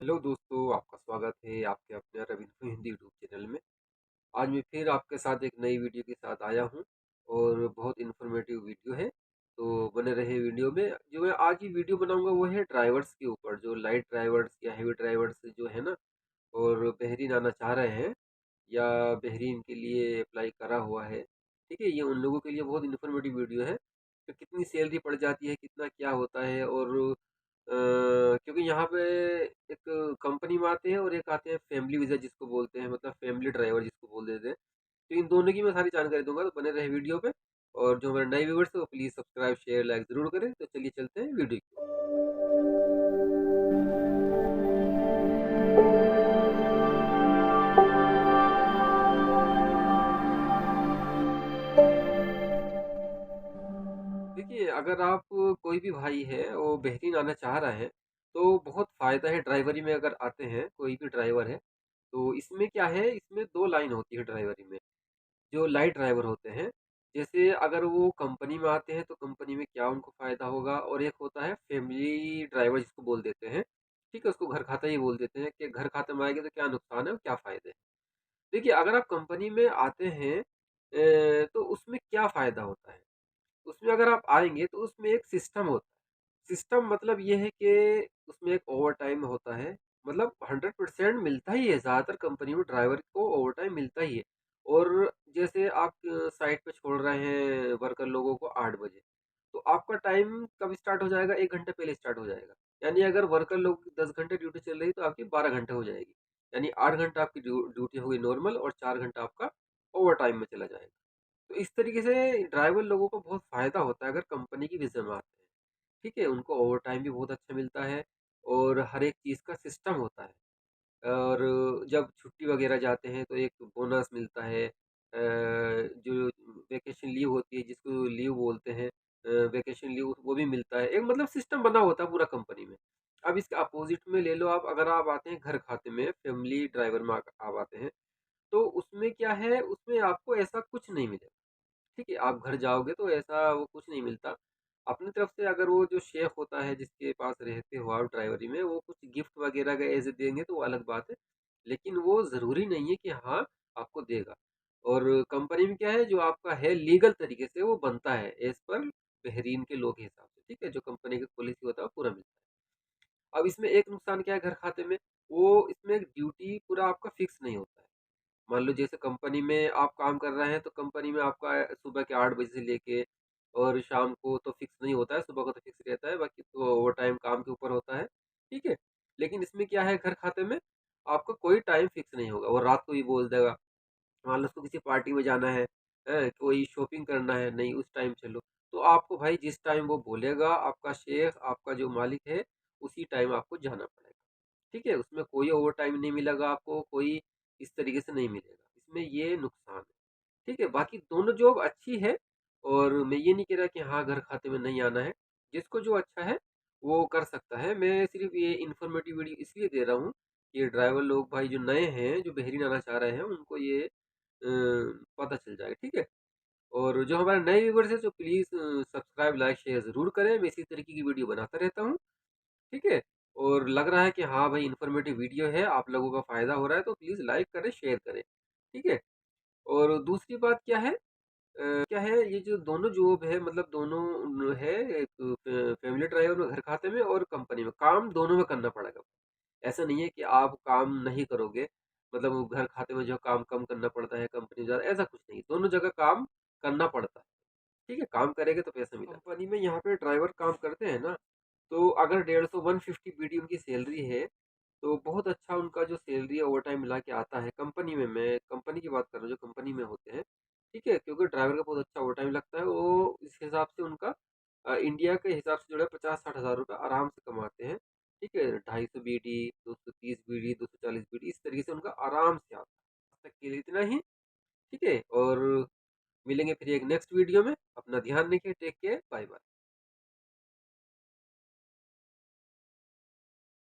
Hello दोस्तों, आपका स्वागत है आपके अपने रविंद्र हिंदी यूट्यूब चैनल में। आज मैं फिर आपके साथ एक नई वीडियो के साथ आया हूं और बहुत इन्फॉर्मेटिव वीडियो है। तो बने रहे वीडियो में। जो मैं आज ही वीडियो बनाऊंगा वो है ड्राइवर्स के ऊपर, जो लाइट ड्राइवर्स या हेवी ड्राइवर्स जो है ना, और बहरीन आना चाह रहे हैं या बहरीन के लिए अप्लाई करा हुआ है। ठीक है, ये उन लोगों के लिए बहुत इन्फॉर्मेटिव वीडियो है कि कितनी सैलरी पड़ जाती है, कितना क्या होता है। और क्योंकि यहाँ पे एक कंपनी में आते हैं और एक आते हैं फैमिली वीज़ा जिसको बोलते हैं, मतलब फैमिली ड्राइवर जिसको बोल देते हैं। तो इन दोनों की मैं सारी जानकारी दूंगा, तो बने रहे वीडियो पे। और जो हमारे नए व्यूवर्स है वो प्लीज़ सब्सक्राइब शेयर लाइक ज़रूर करें। तो चलिए चलते हैं वीडियो की ओर। देखिए, अगर आप कोई भी भाई है वो बहरीन आना चाह रहा है तो बहुत फ़ायदा है ड्राइवरी में। अगर आते हैं कोई भी ड्राइवर है तो इसमें क्या है, इसमें दो लाइन होती है ड्राइवरी में। जो लाइट ड्राइवर होते हैं, जैसे अगर वो कंपनी में आते हैं तो कंपनी में क्या उनको फ़ायदा होगा, और एक होता है फैमिली ड्राइवर जिसको बोल देते हैं। ठीक है, उसको घर खाता ही बोल देते हैं कि घर खाते में आएंगे तो क्या नुकसान है और क्या फ़ायदे हैं। देखिए, अगर आप कंपनी में आते हैं तो उसमें क्या फ़ायदा होता है। उसमें अगर आप आएँगे तो उसमें एक सिस्टम होता है। सिस्टम मतलब ये है कि उसमें एक ओवरटाइम होता है। मतलब 100% मिलता ही है, ज़्यादातर कंपनी में ड्राइवर को ओवरटाइम मिलता ही है। और जैसे आप साइट पे छोड़ रहे हैं वर्कर लोगों को 8 बजे, तो आपका टाइम कब स्टार्ट हो जाएगा? 1 घंटे पहले स्टार्ट हो जाएगा। यानी अगर वर्कर लोग की 10 घंटे ड्यूटी चल रही है तो आपकी 12 घंटे हो जाएगी। यानी 8 घंटा आपकी ड्यूटी होगी नॉर्मल और 4 घंटा आपका ओवरटाइम में चला जाएगा। तो इस तरीके से ड्राइवर लोगों को बहुत फ़ायदा होता है अगर कंपनी की विज़न में आते हैं। ठीक है, उनको ओवरटाइम भी बहुत अच्छा मिलता है और हर एक चीज़ का सिस्टम होता है। और जब छुट्टी वगैरह जाते हैं तो एक बोनस मिलता है। जो वैकेशन लीव होती है जिसको लीव बोलते हैं, वैकेशन लीव वो भी मिलता है। एक मतलब सिस्टम बना होता है पूरा कंपनी में। अब इसके अपोज़िट में ले लो आप, अगर आप आते हैं घर खाते में फैमिली ड्राइवर में आप आते हैं, तो उसमें क्या है, उसमें आपको ऐसा कुछ नहीं मिलेगा। ठीक है, आप घर जाओगे तो ऐसा वो कुछ नहीं मिलता। अपनी तरफ से अगर वो जो शेफ़ होता है जिसके पास रहते हो आप ड्राइवरी में, वो कुछ गिफ्ट वगैरह का ऐसे देंगे तो वो अलग बात है। लेकिन वो ज़रूरी नहीं है कि हाँ, आपको देगा। और कंपनी में क्या है, जो आपका है लीगल तरीके से वो बनता है एज़ पर बहरीन के लॉ के हिसाब से। ठीक है, जो कंपनी का पॉलिसी होता है वो पूरा मिलता है। अब इसमें एक नुकसान क्या है घर खाते में, वो इसमें ड्यूटी पूरा आपका फिक्स नहीं होता है। मान लो जैसे कंपनी में आप काम कर रहे हैं तो कंपनी में आपका सुबह के 8 बजे से लेके और शाम को तो फिक्स नहीं होता है, सुबह का तो फिक्स रहता है, बाकी तो ओवर टाइम काम के ऊपर होता है। ठीक है, लेकिन इसमें क्या है, घर खाते में आपका कोई टाइम फिक्स नहीं होगा, वो रात को भी बोल देगा। मान लो उसको किसी पार्टी में जाना है, कोई शॉपिंग करना है, नहीं उस टाइम चलो। तो आपको भाई जिस टाइम वो बोलेगा आपका शेफ, आपका जो मालिक है, उसी टाइम आपको जाना पड़ेगा। ठीक है, उसमें कोई ओवर टाइम नहीं मिलेगा आपको, कोई इस तरीके से नहीं मिलेगा। इसमें ये नुकसान है। ठीक है, बाकी दोनों जॉब अच्छी है और मैं ये नहीं कह रहा कि हाँ, घर खाते में नहीं आना है। जिसको जो अच्छा है, वो कर सकता है। मैं सिर्फ़ ये इन्फॉर्मेटिव वीडियो इसलिए दे रहा हूँ कि ड्राइवर लोग भाई जो नए हैं, जो बहरीन आना चाह रहे हैं, उनको ये पता चल जाए। ठीक है? और जो हमारे नए व्यूअर्स हैं, जो प्लीज़ सब्सक्राइब, लाइक, शेयर ज़रूर करें। मैं इसी तरीके की वीडियो बनाता रहता हूँ। ठीक है? और लग रहा है कि हाँ भाई, इन्फॉर्मेटिव वीडियो है, आप लोगों का फ़ायदा हो रहा है, तो प्लीज़ लाइक करें, शेयर करें। ठीक है? और दूसरी बात क्या है, ये जो दोनों जॉब है, मतलब दोनों है, एक फैमिली ड्राइवर में घर खाते में और कंपनी में, काम दोनों में करना पड़ेगा। ऐसा नहीं है कि आप काम नहीं करोगे, मतलब वो घर खाते में जो काम कम करना पड़ता है, कंपनी में ज़्यादा, ऐसा कुछ नहीं। दोनों जगह काम करना पड़ता है। ठीक है? काम करेंगे तो पैसा मिलेगा। कंपनी में यहाँ पे ड्राइवर काम करते हैं ना, तो अगर 150 150 बीडी उनकी सैलरी है, तो बहुत अच्छा उनका जो सैलरी है ओवरटाइम मिला के आता है कंपनी में। मैं कंपनी की बात कर रहा हूँ, जो कंपनी में होते हैं। ठीक है? क्योंकि ड्राइवर का बहुत अच्छा ओवरटाइम लगता है, वो इस हिसाब से उनका इंडिया के हिसाब से जो है 50-60 हज़ार रुपए आराम से कमाते हैं। ठीक है? 250 बीडी, 230 बीडी, 240 बीडी, इस तरीके से उनका आराम से आता है। आज तक के लिए इतना ही। ठीक है? और मिलेंगे फिर एक नेक्स्ट वीडियो में। अपना ध्यान रखिए, टेक केयर, बाय बाय।